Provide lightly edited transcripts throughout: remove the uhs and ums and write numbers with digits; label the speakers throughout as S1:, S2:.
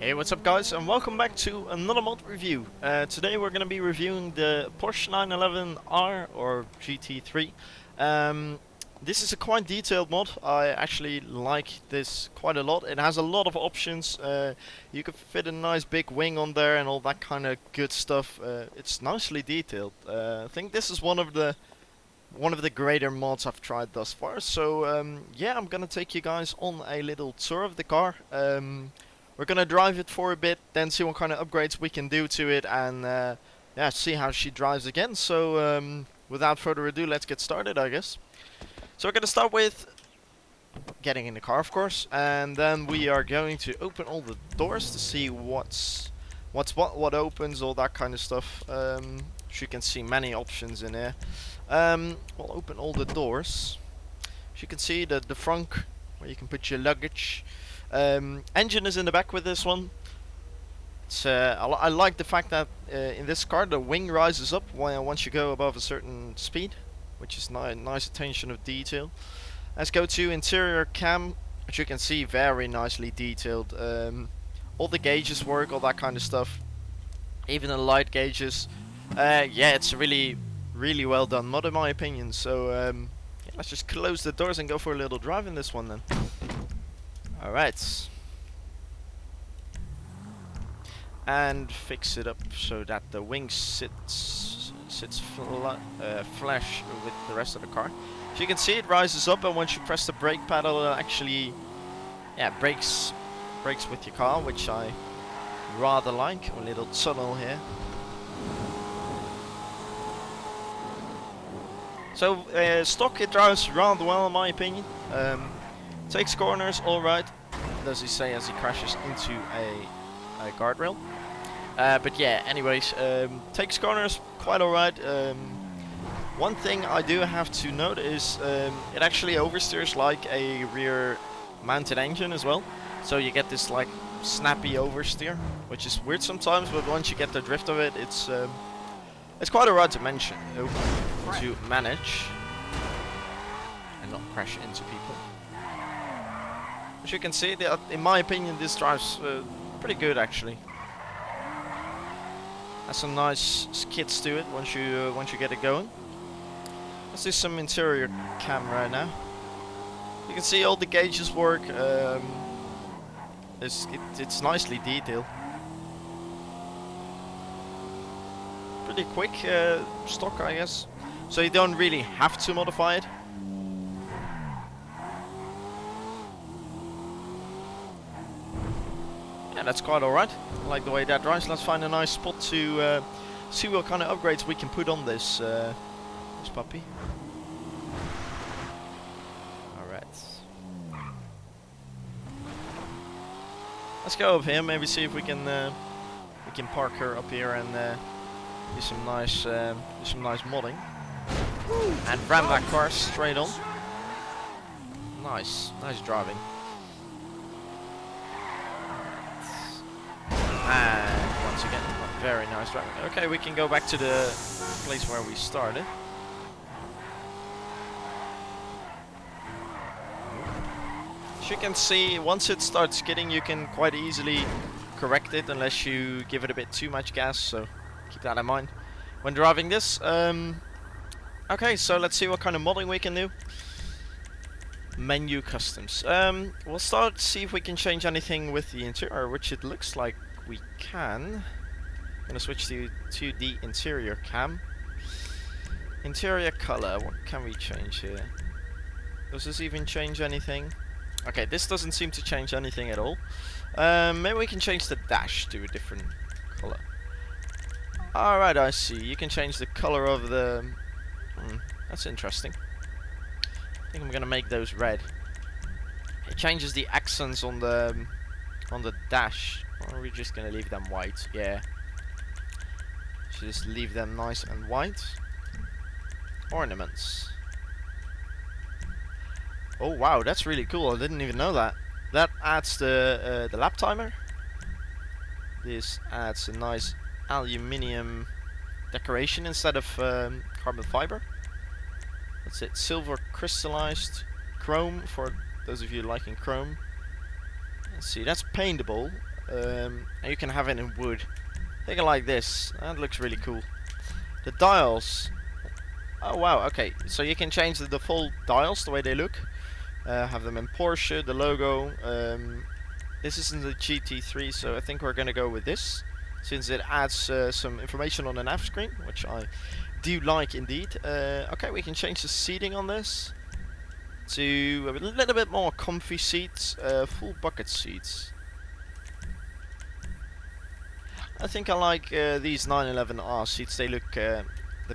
S1: Hey, what's up guys, and welcome back to another mod review. Today we're going to be reviewing the Porsche 911R or GT3. This is a quite detailed mod. I actually like this quite a lot. It has a lot of options. You can fit a nice big wing on there and all that kind of good stuff. It's nicely detailed. I think this is one of the greater mods I've tried thus far. So yeah, I'm gonna take you guys on a little tour of the car. We're gonna drive it for a bit, then see what kind of upgrades we can do to it, and yeah, see how she drives again. So without further ado, let's get started, I guess. So we're gonna start with getting in the car, of course, and then we are going to open all the doors to see what opens, all that kind of stuff. As you can see, many options in here. We'll open all the doors. As you can see, the frunk where you can put your luggage. Engine is in the back with this one. It's, I like the fact that in this car the wing rises up once you go above a certain speed, which is nice attention of detail. Let's go to interior cam. As you can see, very nicely detailed. All the gauges work, all that kind of stuff. Even the light gauges. Yeah, it's really well done mod in my opinion. So yeah, let's just close the doors and go for a little drive in this one then. Alright. And fix it up so that the wing sits flush with the rest of the car. So you can see it rises up, and once you press the brake pedal, it actually, yeah, brakes with your car, which I rather like. A little tunnel here. So stock, it drives rather well in my opinion. Takes corners alright, does he say as he crashes into a guardrail. But yeah, anyways, takes corners quite alright. One thing I do have to note is it actually oversteers like a rear mounted engine as well. So you get this like snappy oversteer, which is weird sometimes, but once you get the drift of it, it's quite alright to manage and not crash into people. As you can see, in my opinion, this drives pretty good actually. Has some nice skids to it once you get it going. Let's do some interior cam right now. You can see all the gauges work. It's nicely detailed. Pretty quick stock, I guess. So you don't really have to modify it. Yeah, that's quite alright. I like the way that drives. Let's find a nice spot to see what kind of upgrades we can put on this puppy. Alright. Let's go up here, maybe see if we can park her up here and do some nice modding. And ram that car straight on. Nice driving. And once again, very nice driving. Okay, we can go back to the place where we started. As you can see, once it starts skidding, you can quite easily correct it unless you give it a bit too much gas, so keep that in mind when driving this. Okay, so let's see what kind of modding we can do. Menu customs. We'll start to see if we can change anything with the interior, which it looks like we can. I'm gonna switch to the interior cam. Interior color, what can we change here? Does this even change anything? Okay, this doesn't seem to change anything at all. Maybe we can change the dash to a different color. Alright, I see. You can change the color of the... that's interesting. I think I'm gonna make those red. It changes the accents on the dash. Or are we just gonna leave them white? Yeah. Should just leave them nice and white. Ornaments. Oh wow, that's really cool. I didn't even know that. That adds the lap timer. This adds a nice aluminium decoration instead of carbon fiber. That's it. Silver crystallized chrome for those of you liking chrome. Let's see, that's paintable. and you can have it in wood. Take it like this. That looks really cool. The dials. Oh wow, okay. So you can change the default dials the way they look. Have them in Porsche, the logo. This isn't the GT3, so I think we're gonna go with this, since it adds some information on the nav screen, which I do like indeed. Okay, we can change the seating on this to a little bit more comfy seats, full bucket seats. I think I like these 911R seats, they look the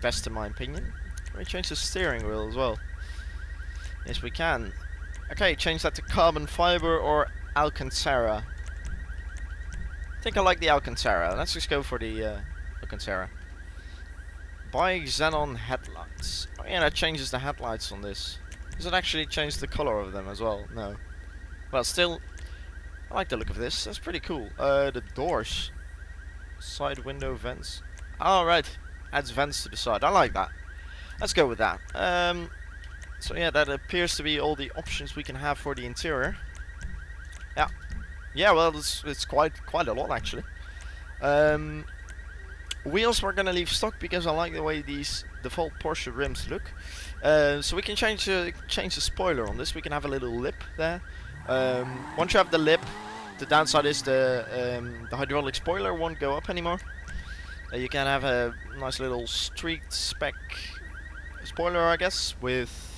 S1: best in my opinion. Can we change the steering wheel as well? Yes, we can. Okay, change that to carbon fiber or Alcantara. I think I like the Alcantara. Let's just go for the Alcantara. Buy xenon headlights. Oh yeah, that changes the headlights on this. Does it actually change the color of them as well? No. Well, still, I like the look of this. That's pretty cool. The doors. Side window vents. Alright. Adds vents to the side. I like that. Let's go with that. So yeah, that appears to be all the options we can have for the interior. Yeah. Yeah, well, it's quite a lot actually. Wheels we're gonna leave stock because I like the way these default Porsche rims look. So we can change the spoiler on this. We can have a little lip there. Once you have the lip, the downside is the hydraulic spoiler won't go up anymore. You can have a nice little street spec spoiler, I guess, with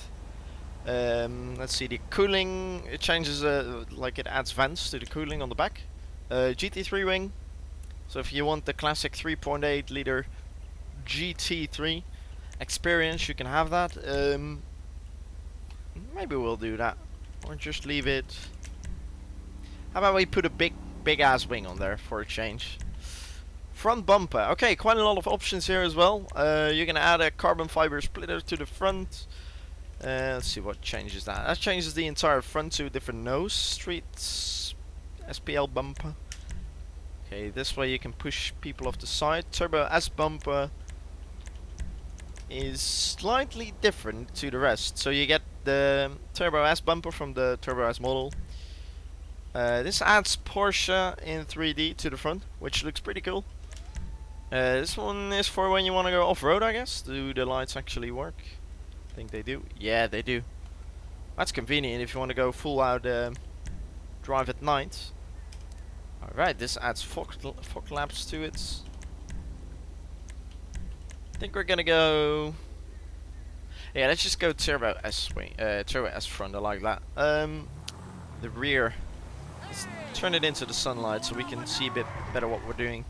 S1: let's see, the cooling. It changes, like it adds vents to the cooling on the back. GT3 wing. So if you want the classic 3.8 liter GT3 experience, you can have that. Maybe we'll do that, or just leave it. How about we put a big ass wing on there for a change? Front bumper. Okay, quite a lot of options here as well. You can add a carbon fiber splitter to the front. Let's see what changes that. That changes the entire front to a different nose. Streets SPL bumper. Okay, this way you can push people off the side. Turbo S bumper is slightly different to the rest. So you get the Turbo S bumper from the Turbo S model. This adds Porsche in 3D to the front, which looks pretty cool. This one is for when you want to go off-road, I guess. Do the lights actually work? I think they do. Yeah, they do. That's convenient if you want to go full out drive at night. Alright, this adds fog lamps to it. I think we're gonna go... Yeah, let's just go Turbo S wing, Turbo S front, I like that. The rear. Let's turn it into the sunlight so we can see a bit better what we're doing.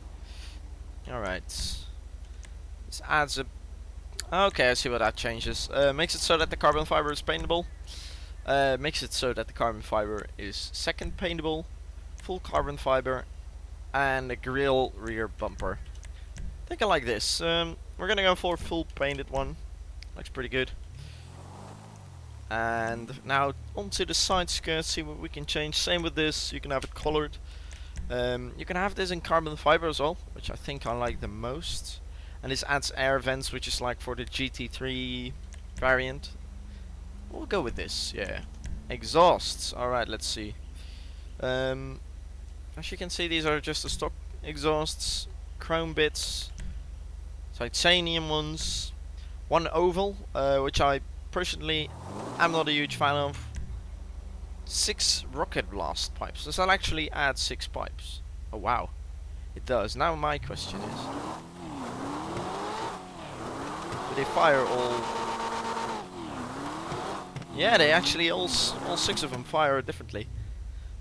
S1: Alright. This adds a... Okay, I see what that changes. Makes it so that the carbon fiber is paintable. Makes it so that the carbon fiber is second paintable. Full carbon fiber. And a grille rear bumper. I think I like this. We're gonna go for a full painted one. Looks pretty good. And now onto the side skirts, see what we can change. Same with this, you can have it colored. You can have this in carbon fiber as well, which I think I like the most. And this adds air vents, which is like for the GT3 variant. We'll go with this, yeah. Exhausts, alright, let's see. As you can see, these are just the stock exhausts. Chrome bits. Titanium ones. One oval, which I personally am not a huge fan of. 6 rocket blast pipes. Does that actually add 6 pipes? Oh wow, it does. Now my question is, do they fire all? Yeah, they actually all 6 of them fire differently.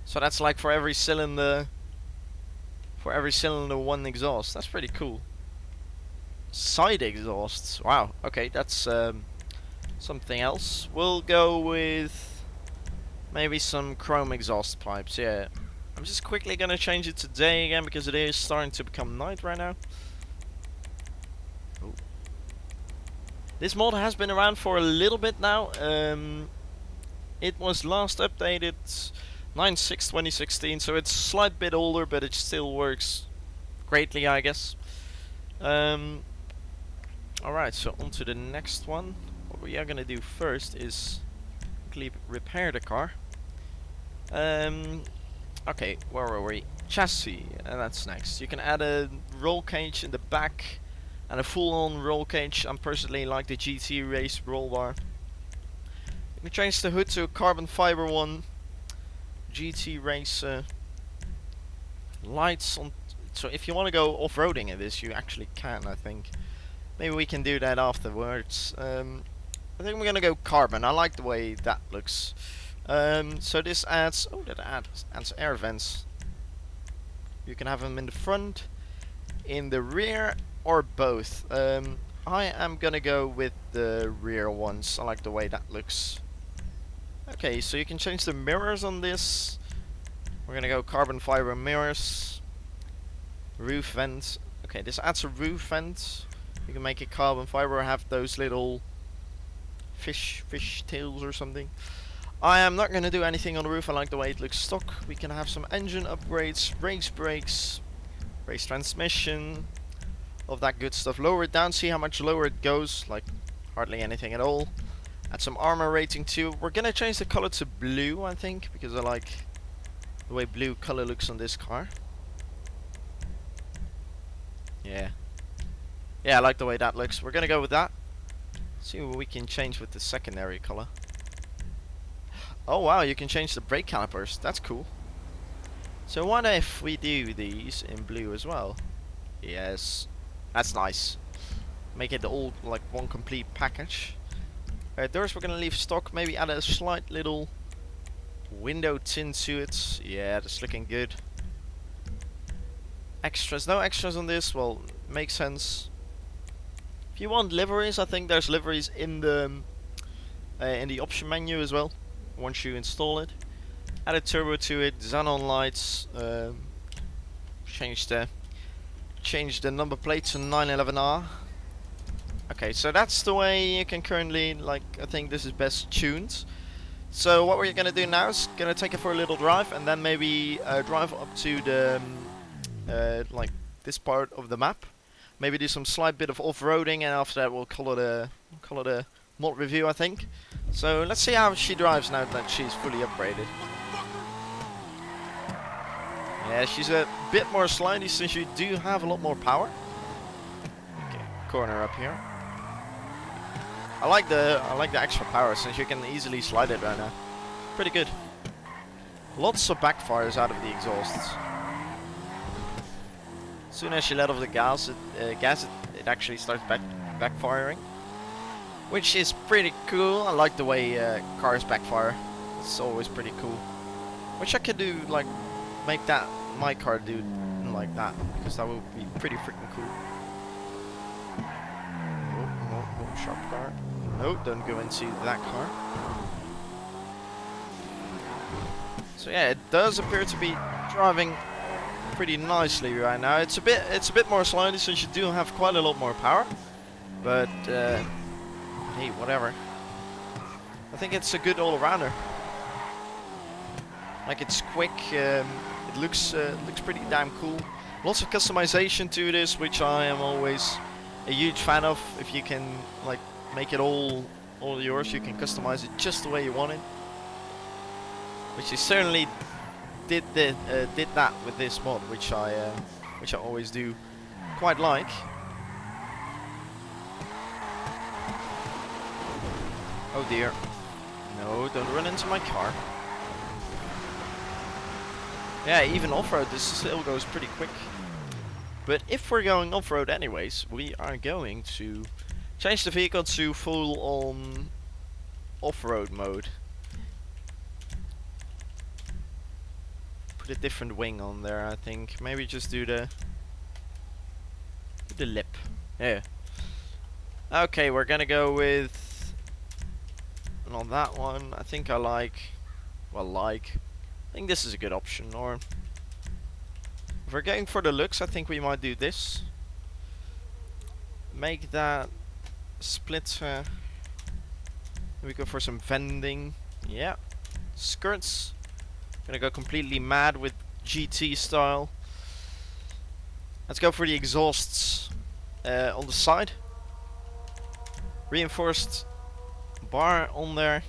S1: So that's like for every cylinder. For every cylinder, 1 exhaust. That's pretty cool. Side exhausts. Wow. Okay, that's something else. We'll go with maybe some chrome exhaust pipes. Yeah. I'm just quickly gonna change it to day again because it is starting to become night right now. Ooh. This mod has been around for a little bit now. It was last updated 9/6/2016, so it's a slight bit older, but it still works greatly, I guess. Alright, so on to the next one. What we are gonna do first is quickly repair the car. Okay, where were we? Chassis, and that's next. You can add a roll cage in the back and a full-on roll cage. I'm personally like the GT race roll bar. You can change the hood to a carbon fiber one. GT race lights on. So if you want to go off-roading in this, you actually can, I think. Maybe we can do that afterwards. I think we're gonna go carbon. I like the way that looks. So this adds, oh, that adds air vents. You can have them in the front, in the rear, or both. I am gonna go with the rear ones. I like the way that looks. Okay, so you can change the mirrors on this. We're gonna go carbon fiber mirrors. Roof vents. Okay, this adds a roof vent. You can make it carbon fiber or have those little fish tails or something. I am not going to do anything on the roof. I like the way it looks stock. We can have some engine upgrades, race brakes, race transmission, all of that good stuff. Lower it down, see how much lower it goes, like hardly anything at all. Add some armor rating too. We're going to change the color to blue, I think, because I like the way blue color looks on this car. Yeah, I like the way that looks. We're going to go with that. See what we can change with the secondary color. Oh wow, you can change the brake calipers. That's cool. So what if we do these in blue as well? Yes, that's nice. Make it all like one complete package. Doors we're gonna leave stock. Maybe add a slight little window tint to it. Yeah, that's looking good. Extras, no extras on this. Well, makes sense. If you want liveries, I think there's liveries in the option menu as well. Once you install it, add a turbo to it, xenon lights, change the number plate to 911R. Okay, so that's the way you can currently, like, I think this is best tuned. So what we're gonna do now is gonna take it for a little drive and then maybe drive up to the like this part of the map. Maybe do some slight bit of off-roading, and after that we'll call it a mod review, I think. So let's see how she drives now that she's fully upgraded. Yeah, she's a bit more slidey since you do have a lot more power. Okay, corner up here. I like the extra power since you can easily slide it right now. Pretty good. Lots of backfires out of the exhausts. As soon as she let off the gas, it actually starts backfiring, which is pretty cool. I like the way cars backfire. It's always pretty cool. Wish I could do like make that my car do like that, because that would be pretty freaking cool. Oh, sharp car. No, don't go into that car. So yeah, it does appear to be driving pretty nicely right now. It's a bit more slidey since you do have quite a lot more power, but hey, whatever. I think it's a good all-rounder. Like, it's quick. It looks pretty damn cool. Lots of customization to this, which I am always a huge fan of. If you can like make it all yours, you can customize it just the way you want it. Which is certainly did that with this mod, which I always do quite like. Oh dear. No, don't run into my car. Yeah, even off-road this still goes pretty quick. But if we're going off-road anyways, we are going to change the vehicle to full-on off-road mode. Put a different wing on there, I think. Maybe just do the lip. Yeah. Okay, we're gonna go with, and on that one, I think I like, I think this is a good option. Or if we're going for the looks, I think we might do this. Make that split. We go for some vending. Yeah, skirts. Gonna go completely mad with GT style. Let's go for the exhausts on the side. Reinforced bar on there.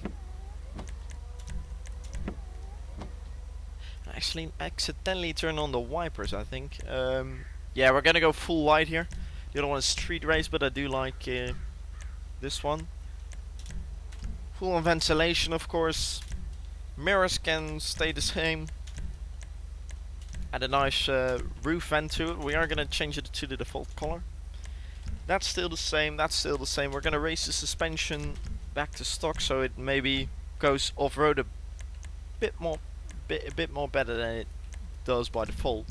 S1: I actually accidentally turned on the wipers, I think. Yeah, we're gonna go full light here. The other one is street race, but I do like this one. Full on ventilation, of course. Mirrors can stay the same. Add a nice roof vent to it. We are gonna change it to the default color. That's still the same. That's still the same. We're gonna raise the suspension back to stock, so it maybe goes off-road a bit more better than it does by default.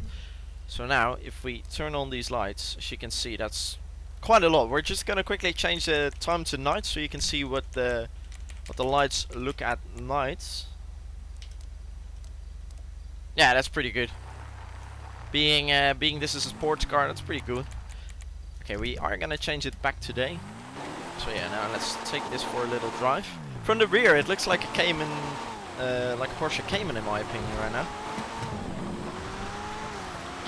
S1: So now, if we turn on these lights, as you can see, that's quite a lot. We're just gonna quickly change the time to night, so you can see what the lights look at night. Yeah, that's pretty good. Being this is a sports car, that's pretty good. Okay, we are gonna change it back to day. So yeah, now let's take this for a little drive. From the rear, it looks like a Cayman, like a Porsche Cayman in my opinion right now.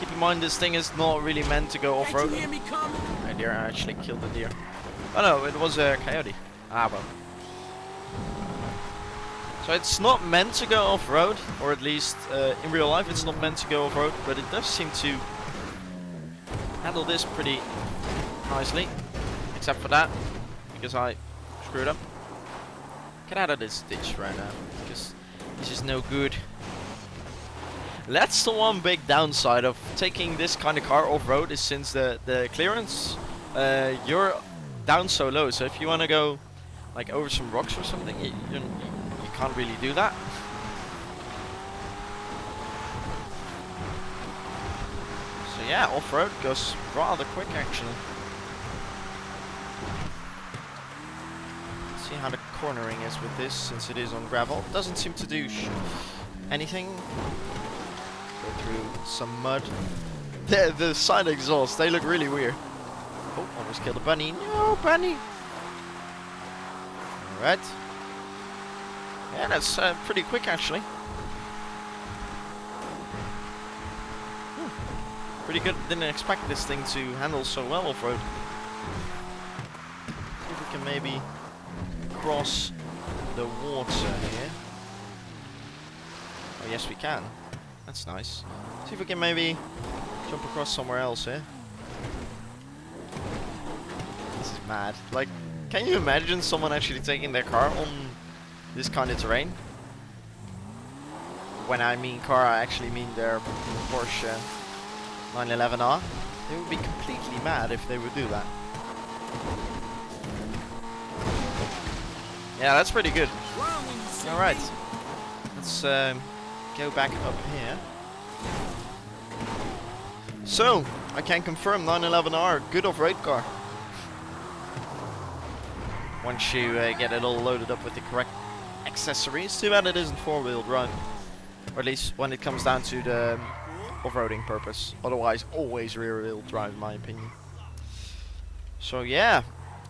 S1: Keep in mind, this thing is not really meant to go off-road. A deer, I actually killed the deer. Oh no, it was a coyote. Ah well. So it's not meant to go off-road, or at least in real life it's not meant to go off-road, but it does seem to handle this pretty nicely. Except for that, because I screwed up. Get out of this ditch right now, because this is no good. That's the one big downside of taking this kind of car off-road, is since the clearance, you're down so low. So if you want to go like over some rocks or something, you can't really do that. So yeah, off-road goes rather quick actually. See how the cornering is with this, since it is on gravel. Doesn't seem to do anything. Go through some mud. The side exhausts, they look really weird. Oh, almost killed a bunny. No, bunny! Alright. Yeah, that's pretty quick actually. Pretty good. Didn't expect this thing to handle so well off-road. See if we can maybe cross the water here. Oh yes, we can. That's nice. See if we can maybe jump across somewhere else here. This is mad. Like, can you imagine someone actually taking their car on this kind of terrain? When I mean car, I actually mean their Porsche 911R. They would be completely mad if they would do that. Yeah, that's pretty good. Alright. Let's go back up here. So, I can confirm 911R, good off-road car. Once you get it all loaded up with the correct accessories. Too bad it isn't four-wheel drive. Or at least when it comes down to the off-roading purpose. Otherwise, always rear-wheel drive in my opinion. So yeah,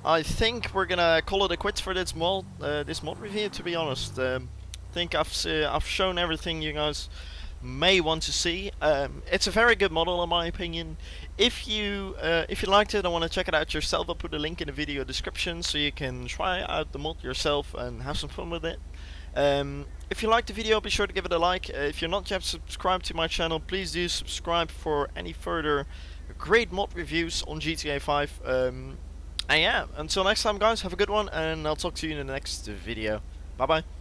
S1: I think we're gonna call it a quits for this mod review, to be honest. I think I've shown everything you guys may want to see. It's a very good model in my opinion. If you liked it and want to check it out yourself, I'll put a link in the video description so you can try out the mod yourself and have some fun with it. If you liked the video, be sure to give it a like. If you're not yet subscribed to my channel, please do subscribe for any further great mod reviews on GTA 5. And yeah, until next time guys, have a good one, and I'll talk to you in the next video. Bye bye.